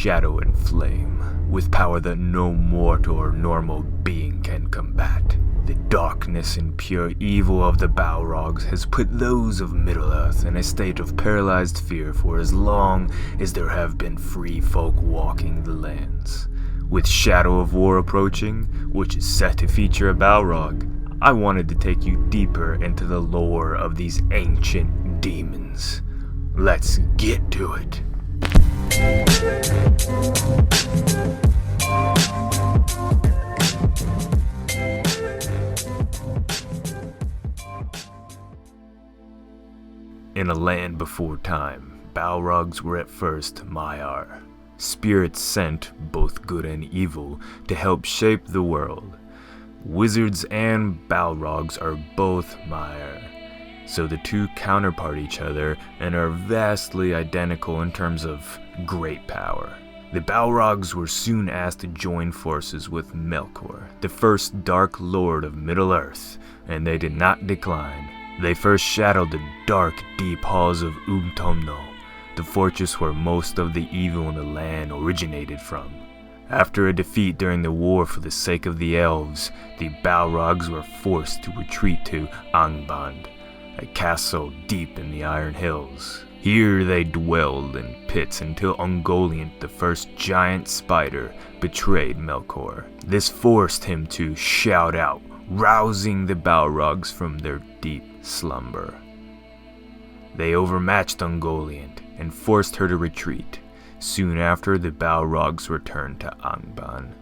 shadow and flame, with power that no mortal or normal being can combat. The darkness and pure evil of the Balrogs has put those of Middle-earth in a state of paralyzed fear for as long as there have been free folk walking the lands. With Shadow of War approaching, which is set to feature a Balrog, I wanted to take you deeper into the lore of these ancient demons. Let's get to it. In a land before time, Balrogs were at first Maiar, spirits sent, both good and evil, to help shape the world. Wizards and Balrogs are both Maiar, so the two counterpart each other and are vastly identical in terms of great power. The Balrogs were soon asked to join forces with Melkor, the first Dark Lord of Middle-earth, and they did not decline. They first shadowed the dark, deep halls of Utumno, the fortress where most of the evil in the land originated from. After a defeat during the war for the sake of the elves, the Balrogs were forced to retreat to Angband, a castle deep in the Iron Hills. Here they dwelled in pits until Ungoliant, the first giant spider, betrayed Melkor. This forced him to shout out, rousing the Balrogs from their deep slumber. They overmatched Ungoliant and forced her to retreat. Soon after, the Balrogs returned to Angband.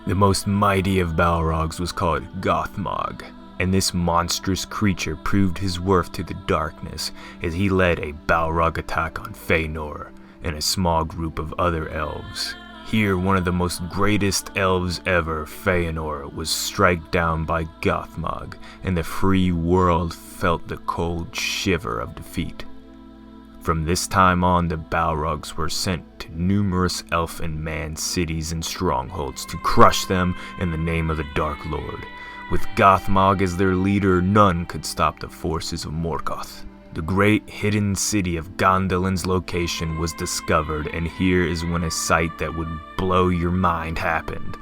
The most mighty of Balrogs was called Gothmog, and this monstrous creature proved his worth to the darkness as he led a Balrog attack on Fëanor and a small group of other elves. Here, one of the most greatest elves ever, Fëanor, was struck down by Gothmog, and the free world felt the cold shiver of defeat. From this time on, the Balrogs were sent to numerous elf and man cities and strongholds to crush them in the name of the Dark Lord. With Gothmog as their leader, none could stop the forces of Morgoth. The great hidden city of Gondolin's location was discovered, and here is when a sight that would blow your mind happened.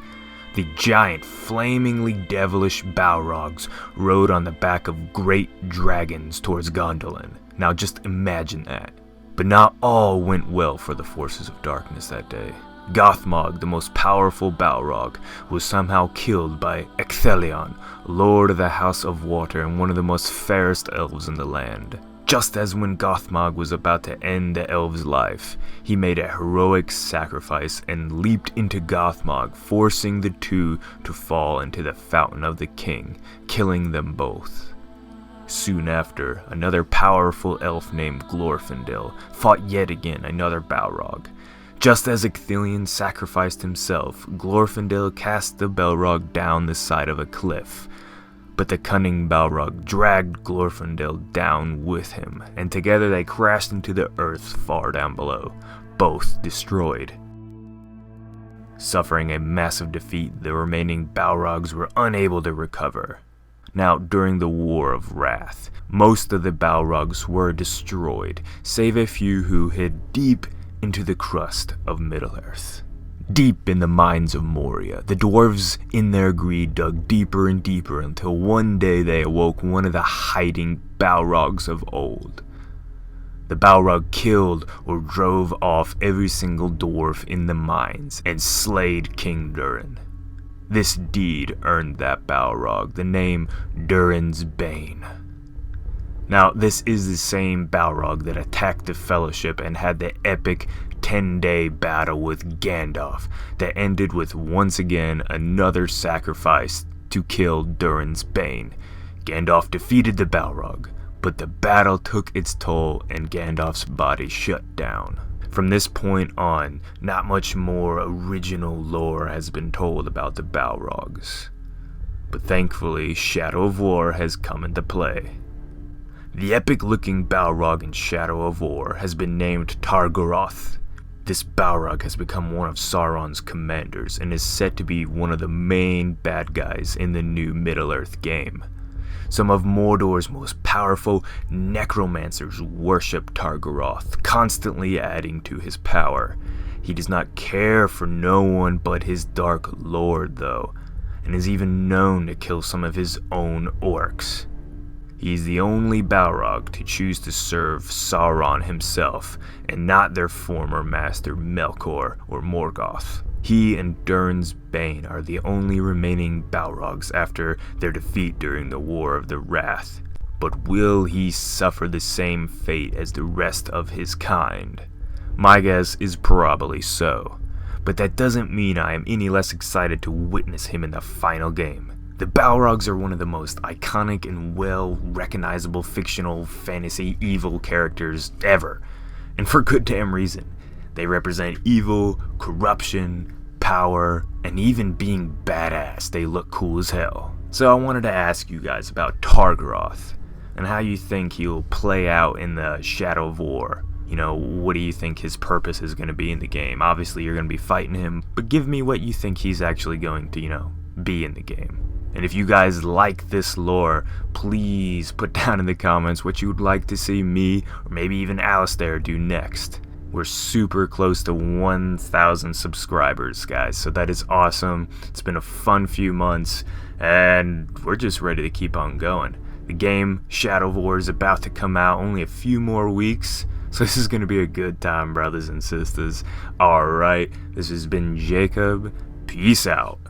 The giant, flamingly devilish Balrogs rode on the back of great dragons towards Gondolin. Now just imagine that. But not all went well for the forces of darkness that day. Gothmog, the most powerful Balrog, was somehow killed by Ecthelion, Lord of the House of Water and one of the most fairest elves in the land. Just as when Gothmog was about to end the elf's life, he made a heroic sacrifice and leaped into Gothmog, forcing the two to fall into the Fountain of the King, killing them both. Soon after, another powerful elf named Glorfindel fought yet again another Balrog. Just as Ecthelion sacrificed himself, Glorfindel cast the Balrog down the side of a cliff. But the cunning Balrog dragged Glorfindel down with him, and together they crashed into the earth far down below, both destroyed. Suffering a massive defeat, the remaining Balrogs were unable to recover. Now, during the War of Wrath, most of the Balrogs were destroyed, save a few who hid deep into the crust of Middle-earth. Deep in the mines of Moria, the dwarves in their greed dug deeper and deeper until one day they awoke one of the hiding Balrogs of old. The Balrog killed or drove off every single dwarf in the mines and slayed King Durin. This deed earned that Balrog the name Durin's Bane. Now, this is the same Balrog that attacked the Fellowship and had the epic 10-day battle with Gandalf that ended with once again another sacrifice to kill Durin's Bane. Gandalf defeated the Balrog, but the battle took its toll and Gandalf's body shut down. From this point on, not much more original lore has been told about the Balrogs. But thankfully, Shadow of War has come into play. The epic-looking Balrog in Shadow of War has been named Tar-Goroth. This Balrog has become one of Sauron's commanders and is set to be one of the main bad guys in the new Middle-earth game. Some of Mordor's most powerful necromancers worship Tar-Goroth, constantly adding to his power. He does not care for no one but his Dark Lord, though, and is even known to kill some of his own orcs. He is the only Balrog to choose to serve Sauron himself, and not their former master Melkor or Morgoth. He and Durin's Bane are the only remaining Balrogs after their defeat during the War of the Wrath. But will he suffer the same fate as the rest of his kind? My guess is probably so, but that doesn't mean I am any less excited to witness him in the final game. The Balrogs are one of the most iconic and well-recognizable fictional fantasy evil characters ever, and for good damn reason. They represent evil, corruption, power, and even being badass. They look cool as hell. So I wanted to ask you guys about Tar-Goroth, and how you think he'll play out in the Shadow of War. You know, what do you think his purpose is going to be in the game? Obviously you're going to be fighting him, but give me what you think he's actually going to, be in the game. And if you guys like this lore, please put down in the comments what you would like to see me, or maybe even Alistair, do next. We're super close to 1,000 subscribers, guys, so that is awesome. It's been a fun few months, and we're just ready to keep on going. The game, Shadow of War, is about to come out, only a few more weeks, so this is going to be a good time, brothers and sisters. Alright, this has been Jacob. Peace out.